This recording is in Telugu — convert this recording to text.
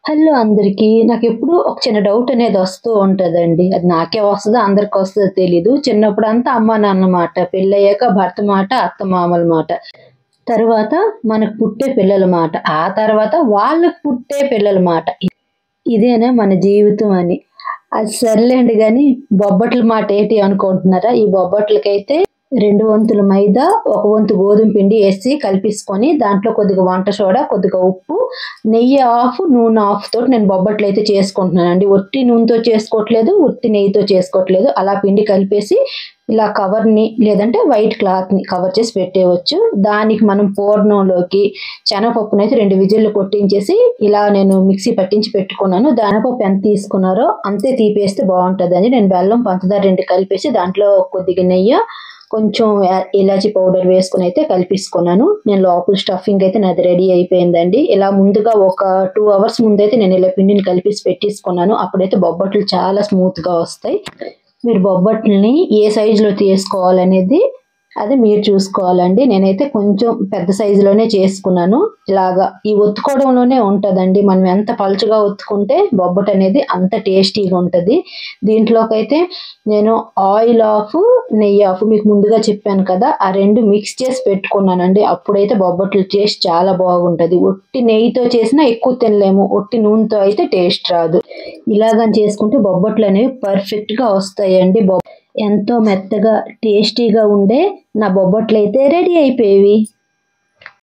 హలో అందరికీ. నాకెప్పుడూ ఒక చిన్న డౌట్ అనేది వస్తూ ఉంటదండి. అది నాకే వస్తదో, అందరికి వస్తదో తెలీదు. చిన్నప్పుడంతా అమ్మా, నాన్న మాట, పెళ్ళయ్యాక భర్త మాట, అత్తమామల మాట, తరువాత మనకు పుట్టే పిల్లల మాట, ఆ తర్వాత వాళ్ళకి పుట్టే పిల్లల మాట. ఇదేనా మన జీవితం అని. అది సర్లేండి గానీ, బొబ్బట్ల మాట ఏంటి అనుకుంటున్నారా? ఈ బొబ్బట్లకైతే 2 వంతుల మైదా, 1 వంతు గోధుమ పిండి ఏసి కలిపేసుకొని, దాంట్లో కొద్దిగా వంట సోడా, కొద్దిగా ఉప్పు, నెయ్యి ఆఫ్, నూనె ఆఫ్ తోటి నేను బొబ్బట్లయితే చేసుకుంటున్నానండి. ఒట్టి నూనెతో చేసుకోవట్లేదు, ఉత్తి నెయ్యితో చేసుకోవట్లేదు. అలా పిండి కలిపేసి ఇలా కవర్‌ని లేదంటే వైట్ క్లాత్‌ని కవర్ చేసి పెట్టేయవచ్చు. దానికి మనం పూర్ణంలోకి శనగపప్పునైతే 2 విజిల్లు కొట్టించేసి ఇలా నేను మిక్సీ పట్టించి పెట్టుకున్నాను. శనగపప్పు ఎంత తీసుకున్నారో అంతే తీపేస్తే బావుంటదని నేను బెల్లం, పంచదార 2 కలిపేసి దాంట్లో కొద్దిగా నెయ్యి, కొంచెం ఇలాచీ పౌడర్ వేసుకొని అయితే కలిపేసుకున్నాను. నేను లోపల స్టఫింగ్ అయితే నాది రెడీ అయిపోయిందండి. ఇలా ముందుగా ఒక 2 అవర్స్ ముందైతే నేను ఇలా పిండిని కలిపేసి పెట్టేసుకున్నాను. అప్పుడైతే బొబ్బట్లు చాలా స్మూత్‌గా వస్తాయి. మీరు బొబ్బట్లని ఏ సైజులో తీసుకోవాలనేది అది మీరు చూసుకోవాలండి. నేనైతే కొంచెం పెద్ద సైజులోనే చేసుకున్నాను. ఇలాగా ఈ ఒత్తుకోవడంలోనే ఉంటదండి. మనం ఎంత పలుచగా ఒత్తుకుంటే బొబ్బటనేది అంత టేస్టీగా ఉంటది. దీంట్లోకైతే నేను ఆయిల్ ఆఫ్, నెయ్యి ఆఫ్ మీకు ముందుగా చెప్పాను కదా! ఆ 2 మిక్స్ చేసి పెట్టుకున్నానండి. అప్పుడైతే బొబ్బట్లు టేస్ట్ చాలా బాగుంటది. ఒట్టి నెయ్యితో చేసినా ఎక్కువ తినలేము. ఒట్టి నూనెతో అయితే టేస్ట్ రాదు. ఇలాగని చేసుకుంటే బొబ్బట్లనేవి పర్ఫెక్ట్‌గా వస్తాయండి. ఎంతో మెత్తగా, టేస్టీగా ఉండే నా బొబ్బట్లయితే రెడీ అయిపోయేవి.